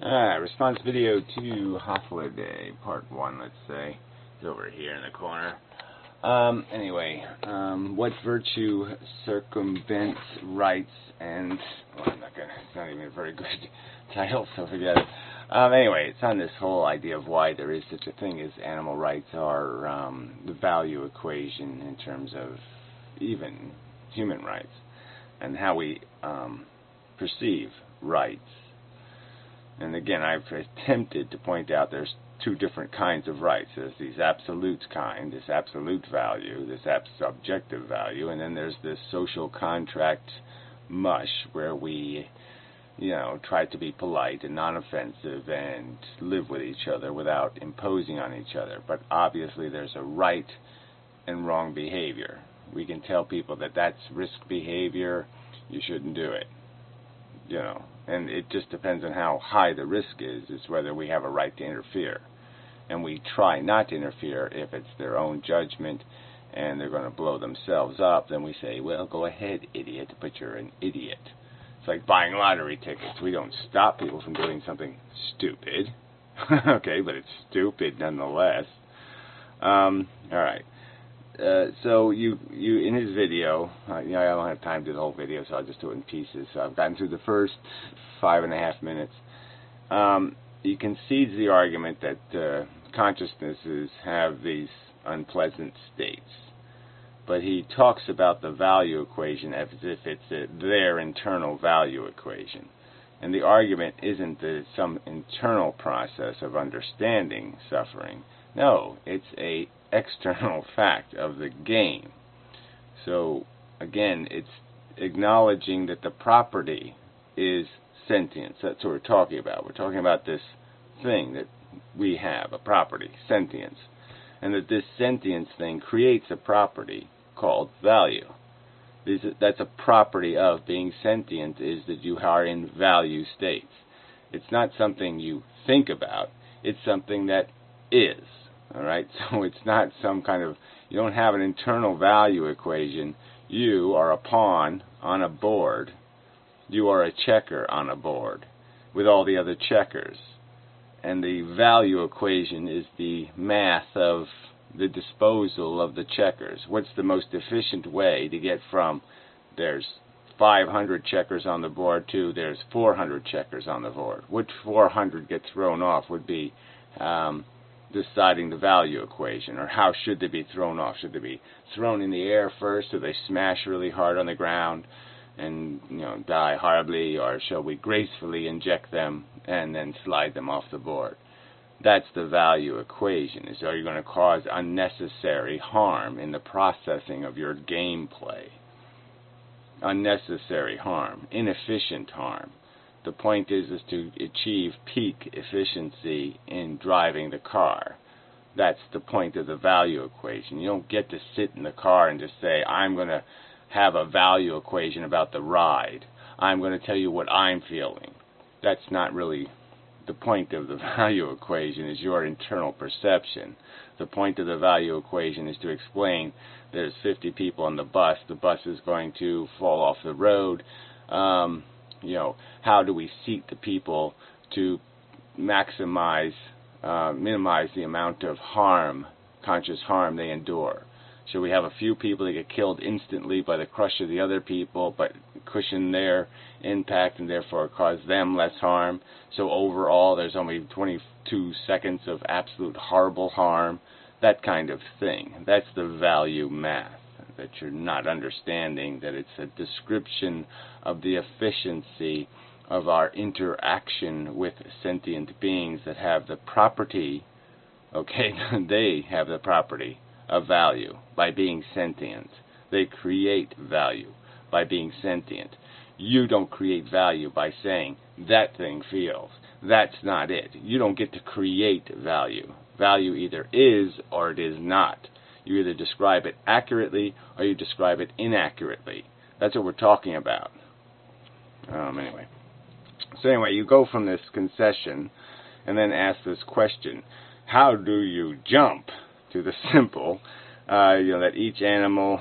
Alright, response video to Hythloday, part 1, let's say. It's over here in the corner. What virtue circumvents rights and... Well, it's not even a very good title, so forget it. Anyway, it's on this whole idea of why there is such a thing as animal rights are the value equation in terms of even human rights, and how we perceive rights. And again, I've attempted to point out there's two different kinds of rights. There's these absolute kind, this absolute value, this subjective value, and then there's this social contract mush where we, try to be polite and non-offensive and live with each other without imposing on each other. But obviously there's a right and wrong behavior. We can tell people that that's risk behavior, you shouldn't do it. And it just depends on how high the risk is whether we have a right to interfere. And we try not to interfere if it's their own judgment and they're going to blow themselves up. Then we say, well, go ahead, idiot, but you're an idiot. It's like buying lottery tickets. We don't stop people from doing something stupid. Okay, but it's stupid nonetheless. All right. So you in his video, I don't have time to do the whole video, so I'll just do it in pieces. So I've gotten through the first 5.5 minutes. He concedes the argument that consciousnesses have these unpleasant states, but he talks about the value equation as if it's their internal value equation. And the argument isn't that it's some internal process of understanding suffering. No, it's a external fact of the game. So again, it's acknowledging that the property is sentience. That's what we're talking about. We're talking about this thing that we have, a property, sentience, and that this sentience thing creates a property called value. That's a property of being sentient, is that you are in value states. It's not something you think about, it's something that is. Alright, so it's not some kind of, you don't have an internal value equation. You are a pawn on a board. You are a checker on a board with all the other checkers. And the value equation is the math of the disposal of the checkers. What's the most efficient way to get from there's 500 checkers on the board to there's 400 checkers on the board? Which 400 gets thrown off would be deciding the value equation, or how should they be thrown off? Should they be thrown in the air first so they smash really hard on the ground and die horribly, or shall we gracefully inject them and then slide them off the board? That's the value equation. Is, are you going to cause unnecessary harm in the processing of your gameplay? Unnecessary harm, inefficient harm. The point is to achieve peak efficiency in driving the car. That's the point of the value equation. You don't get to sit in the car and just say, I'm going to have a value equation about the ride. I'm going to tell you what I'm feeling. That's not really the point of the value equation, is your internal perception. The point of the value equation is to explain there's 50 people on the bus is going to fall off the road. How do we seat the people to minimize the amount of harm, conscious harm they endure? Should we have a few people that get killed instantly by the crush of the other people, but cushion their impact and therefore cause them less harm? So overall there's only 22 seconds of absolute horrible harm, that kind of thing. That's the value math. That you're not understanding that it's a description of the efficiency of our interaction with sentient beings that have the property, they have the property of value by being sentient. They create value by being sentient. You don't create value by saying, that thing feels. That's not it. You don't get to create value. Value either is or it is not. You either describe it accurately or you describe it inaccurately. That's what we're talking about. Anyway, you go from this concession and then ask this question: how do you jump to the simple, that each animal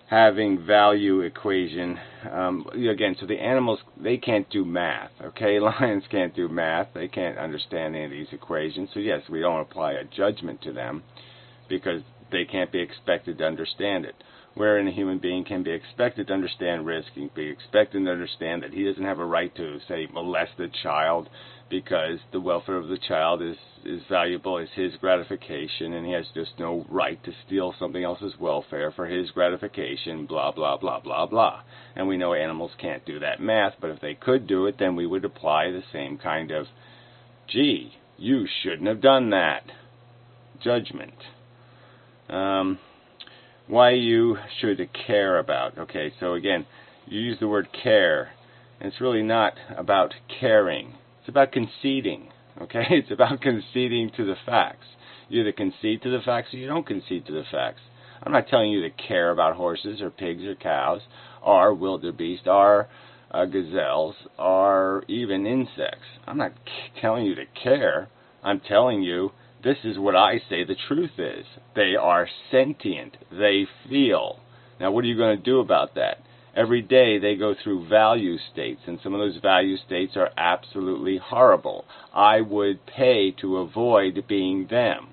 having value equation. Again, so the animals, they can't do math, okay? Lions can't do math. They can't understand any of these equations. So yes, we don't apply a judgment to them because they can't be expected to understand it. Wherein a human being can be expected to understand risk, can be expected to understand that he doesn't have a right to, say, molest the child because the welfare of the child is valuable, is his gratification, and he has just no right to steal something else's welfare for his gratification, blah, blah, blah, blah, blah. And we know animals can't do that math, but if they could do it, then we would apply the same kind of, gee, you shouldn't have done that judgment. Why you should care about. Okay, so again, you use the word care, and it's really not about caring. It's about conceding. Okay, it's about conceding to the facts. You either concede to the facts or you don't concede to the facts. I'm not telling you to care about horses or pigs or cows or wildebeest or gazelles or even insects. I'm not telling you to care. I'm telling you this is what I say the truth is. They are sentient. They feel. Now, what are you going to do about that? Every day they go through value states, and some of those value states are absolutely horrible. I would pay to avoid being them.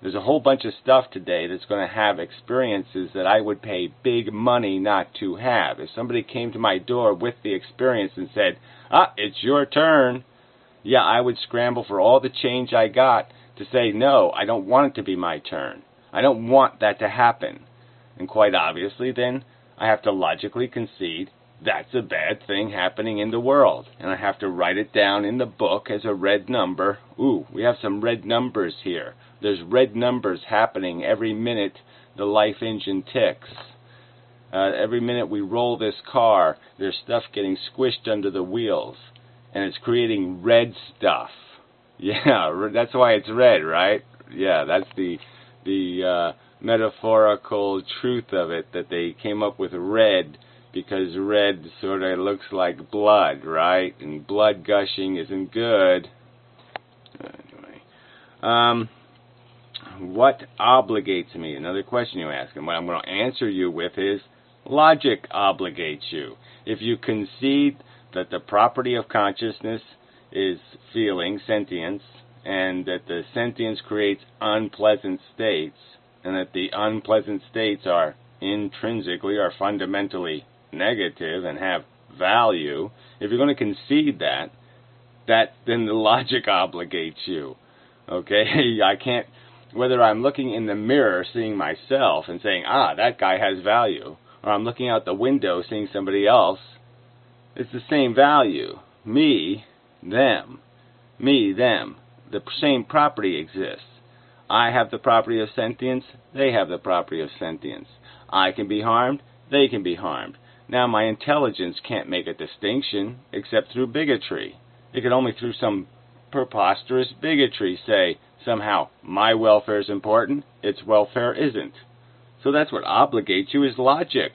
There's a whole bunch of stuff today that's going to have experiences that I would pay big money not to have. If somebody came to my door with the experience and said, it's your turn, yeah, I would scramble for all the change I got to say, no, I don't want it to be my turn. I don't want that to happen. And quite obviously, then, I have to logically concede that's a bad thing happening in the world. And I have to write it down in the book as a red number. Ooh, we have some red numbers here. There's red numbers happening every minute the life engine ticks. Every minute we roll this car, there's stuff getting squished under the wheels. And it's creating red stuff. Yeah, that's why it's red, right? Yeah, that's the metaphorical truth of it, that they came up with red because red sort of looks like blood, right? And blood gushing isn't good. Anyway, what obligates me? Another question you ask, and what I'm going to answer you with is logic obligates you. If you concede that the property of consciousness is feeling, sentience, and that the sentience creates unpleasant states, and that the unpleasant states are intrinsically or fundamentally negative and have value, if you're going to concede that, then the logic obligates you. Okay? I can't, whether I'm looking in the mirror seeing myself and saying, that guy has value, or I'm looking out the window seeing somebody else, it's the same value. Me, them. Me, them. The same property exists. I have the property of sentience. They have the property of sentience. I can be harmed. They can be harmed. Now, my intelligence can't make a distinction except through bigotry. It can only through some preposterous bigotry say, somehow, my welfare is important, its welfare isn't. So that's what obligates you is logic.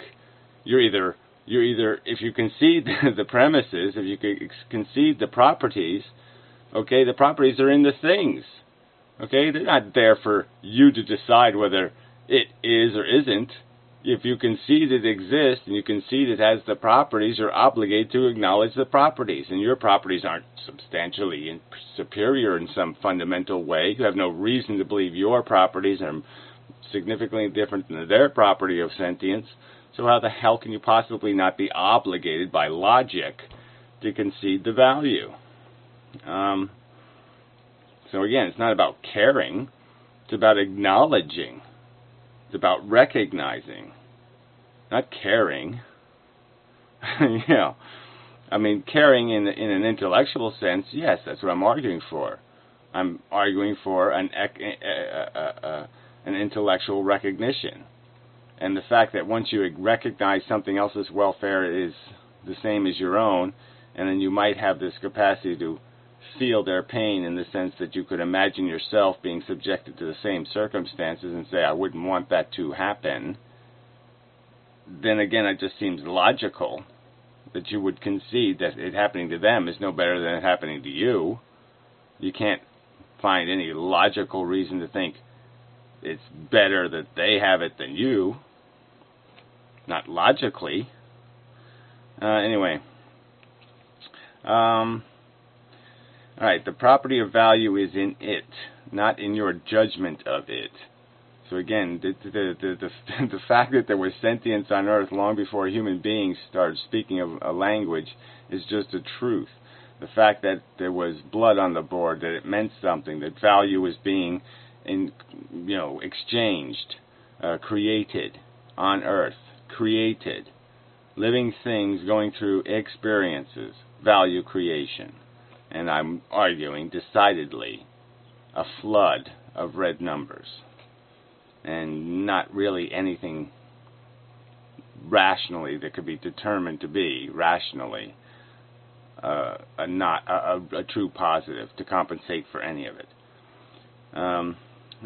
You're either, if you concede the premises, if you concede the properties, okay, the properties are in the things. Okay, they're not there for you to decide whether it is or isn't. If you concede it exists and you concede it has the properties, you're obligated to acknowledge the properties. And your properties aren't substantially superior in some fundamental way. You have no reason to believe your properties are significantly different than their property of sentience. So how the hell can you possibly not be obligated by logic to concede the value? So again, it's not about caring. It's about acknowledging. It's about recognizing. Not caring. I mean, caring in an intellectual sense, yes, that's what I'm arguing for. I'm arguing for an intellectual recognition. And the fact that once you recognize something else's welfare is the same as your own, and then you might have this capacity to feel their pain in the sense that you could imagine yourself being subjected to the same circumstances and say, I wouldn't want that to happen, then again, it just seems logical that you would concede that it happening to them is no better than it happening to you. You can't find any logical reason to think it's better that they have it than you. not logically. Anyway. Alright, the property of value is in it, not in your judgment of it. So again, the fact that there was sentience on Earth long before human beings started speaking of a language is just a truth. The fact that there was blood on the board, that it meant something, that value was being exchanged, created on Earth, created. Living things going through experiences, value creation. And I'm arguing decidedly a flood of red numbers. And not really anything rationally that could be determined to be rationally a true positive to compensate for any of it.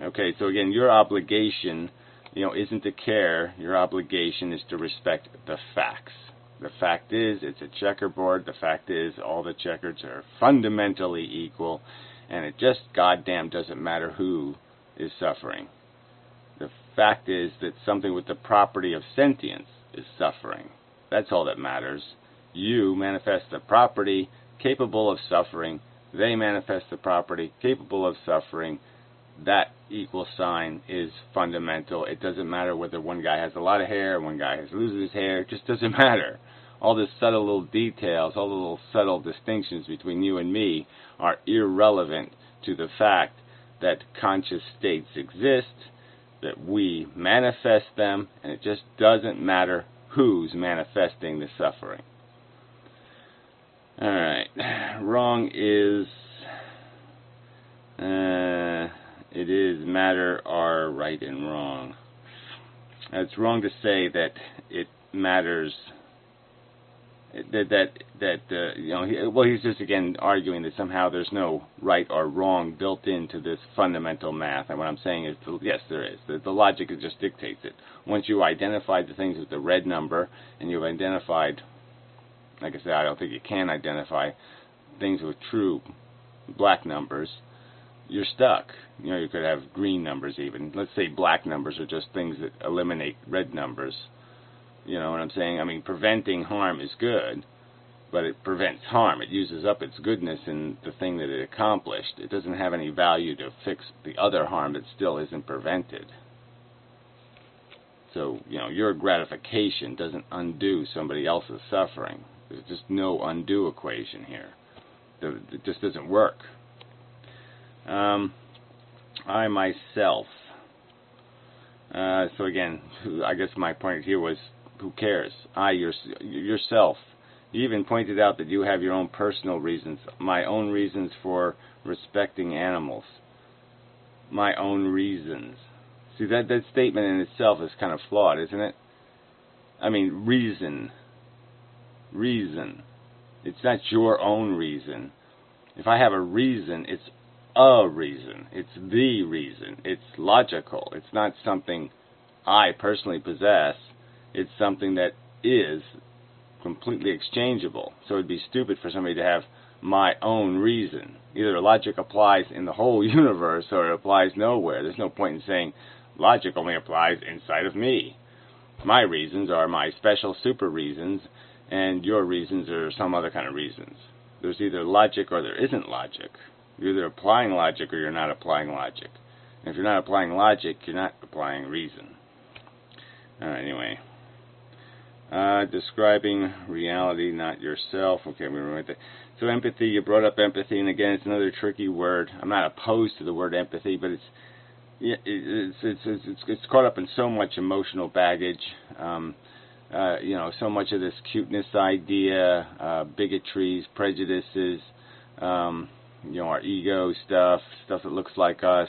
Okay, so again, your obligation, isn't to care. Your obligation is to respect the facts. The fact is, it's a checkerboard. The fact is, all the checkers are fundamentally equal, and it just goddamn doesn't matter who is suffering. The fact is that something with the property of sentience is suffering. That's all that matters. You manifest the property capable of suffering. They manifest the property capable of suffering. That equal sign is fundamental. It doesn't matter whether one guy has a lot of hair and one guy loses his hair. It just doesn't matter. All the subtle little details, all the little subtle distinctions between you and me are irrelevant to the fact that conscious states exist, that we manifest them, and it just doesn't matter who's manifesting the suffering. Alright, wrong is, it is matter are right and wrong. It's wrong to say that it matters, he's just again arguing that somehow there's no right or wrong built into this fundamental math. And what I'm saying is, yes, there is. The logic just dictates it. Once you identify the things with the red number, and you've identified, like I said, I don't think you can identify things with true black numbers, you're stuck. You could have green numbers even. Let's say black numbers are just things that eliminate red numbers. You know what I'm saying? I mean, preventing harm is good, but it prevents harm. It uses up its goodness in the thing that it accomplished. It doesn't have any value to fix the other harm that still isn't prevented. So, your gratification doesn't undo somebody else's suffering. There's just no undo equation here. It just doesn't work. I myself. So again, I guess my point here was, who cares? Yourself. You even pointed out that you have your own personal reasons. My own reasons for respecting animals. My own reasons. See, that statement in itself is kind of flawed, isn't it? I mean, reason. Reason. It's not your own reason. If I have a reason, it's a reason. It's the reason. It's logical. It's not something I personally possess. It's something that is completely exchangeable. So it'd be stupid for somebody to have my own reason. Either logic applies in the whole universe or it applies nowhere. There's no point in saying logic only applies inside of me. My reasons are my special super reasons, and your reasons are some other kind of reasons. There's either logic or there isn't logic. You're either applying logic or you're not applying logic. And if you're not applying logic, you're not applying reason. Anyway. Describing reality, not yourself. Okay, we were right there. So empathy, you brought up empathy, and again, it's another tricky word. I'm not opposed to the word empathy, but it's caught up in so much emotional baggage. So much of this cuteness idea, bigotries, prejudices, our ego stuff that looks like us.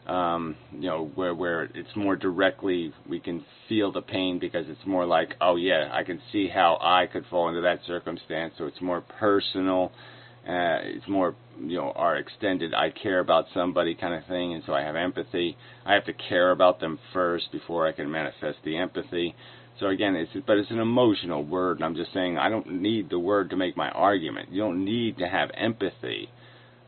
Where it's more directly, we can feel the pain because it's more like, oh yeah, I can see how I could fall into that circumstance, so it's more personal, it's more, our extended, I care about somebody kind of thing, and so I have empathy. I have to care about them first before I can manifest the empathy. So again, it's an emotional word, and I'm just saying I don't need the word to make my argument. You don't need to have empathy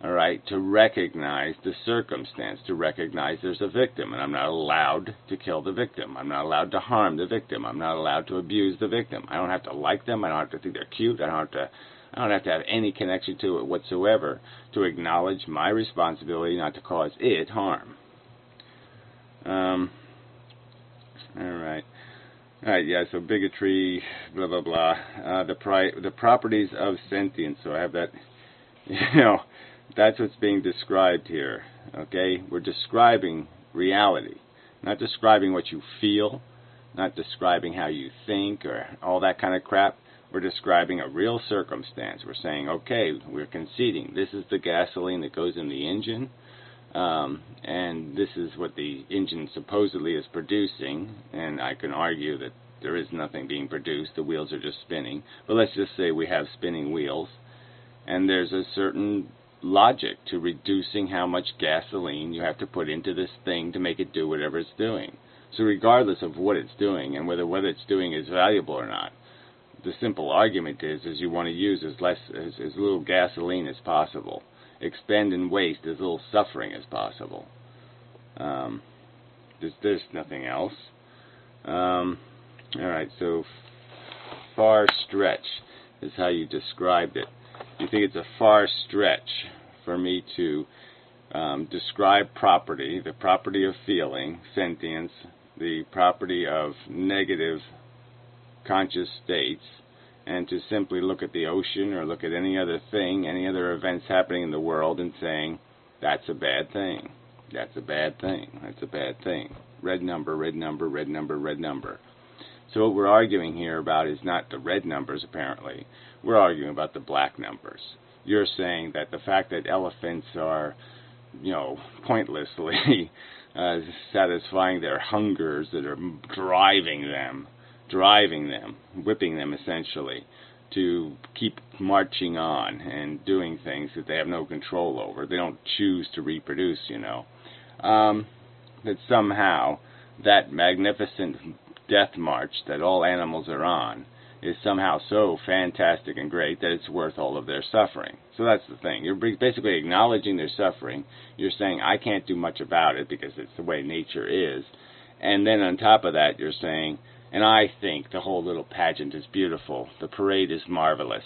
all right, to recognize the circumstance, to recognize there's a victim, and I'm not allowed to kill the victim. I'm not allowed to harm the victim. I'm not allowed to abuse the victim. I don't have to like them. I don't have to think they're cute. I don't have to have any connection to it whatsoever to acknowledge my responsibility not to cause it harm. All right, yeah, so bigotry, blah, blah, blah. The properties of sentience, so I have that, that's what's being described here, okay? We're describing reality, not describing what you feel, not describing how you think or all that kind of crap. We're describing a real circumstance. We're saying, okay, we're conceding. This is the gasoline that goes in the engine, and this is what the engine supposedly is producing, and I can argue that there is nothing being produced. The wheels are just spinning. But let's just say we have spinning wheels, and there's a certain logic to reducing how much gasoline you have to put into this thing to make it do whatever it's doing. So regardless of what it's doing and whether what it's doing is valuable or not, the simple argument is you want to use as little gasoline as possible, expend and waste as little suffering as possible. There's nothing else. All right, so far stretch is how you described it. You think it's a far stretch for me to describe property, the property of feeling, sentience, the property of negative conscious states, and to simply look at the ocean or look at any other thing, any other events happening in the world and saying, that's a bad thing, that's a bad thing, that's a bad thing. Red number, red number, red number, red number. So what we're arguing here about is not the red numbers, apparently. We're arguing about the black numbers. You're saying that the fact that elephants are, pointlessly satisfying their hungers that are driving them, whipping them essentially, to keep marching on and doing things that they have no control over. They don't choose to reproduce, that somehow that magnificent death march that all animals are on is somehow so fantastic and great that it's worth all of their suffering. So that's the thing. You're basically acknowledging their suffering. You're saying, I can't do much about it because it's the way nature is. And then on top of that, you're saying, and I think the whole little pageant is beautiful. The parade is marvelous.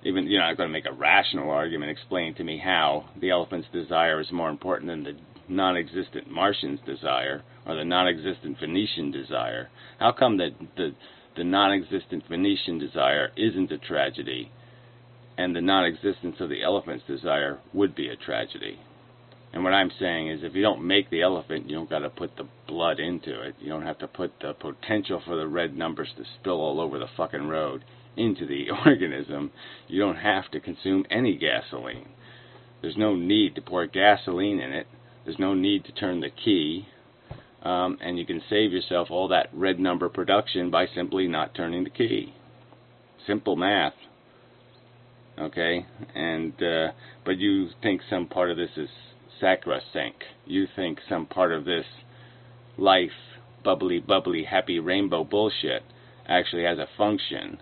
Even, you're not going to make a rational argument explaining to me how the elephant's desire is more important than the non-existent Martian's desire or the non-existent Venetian desire. How come that the non-existent Venetian desire isn't a tragedy and the non-existence of the elephant's desire would be a tragedy? And what I'm saying is if you don't make the elephant, you don't got to put the blood into it. You don't have to put the potential for the red numbers to spill all over the fucking road into the organism. You don't have to consume any gasoline. There's no need to pour gasoline in it. There's no need to turn the key. And you can save yourself all that red number production by simply not turning the key. Simple math. Okay? And but you think some part of this is sacrosanct. You think some part of this life, bubbly, happy rainbow bullshit actually has a function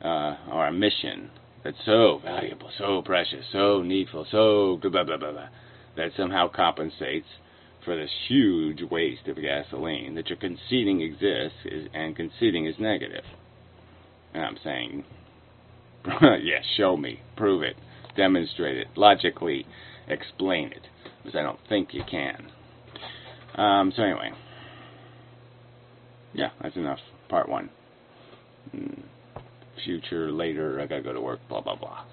or a mission that's so valuable, so precious, so needful, so blah, blah, blah, blah, that somehow compensates for this huge waste of gasoline that you're conceding exists and conceding is negative. And I'm saying, yes, show me, prove it, demonstrate it, logically explain it, because I don't think you can. So anyway, yeah, that's enough. Part 1. Future, later, I gotta go to work, blah, blah, blah.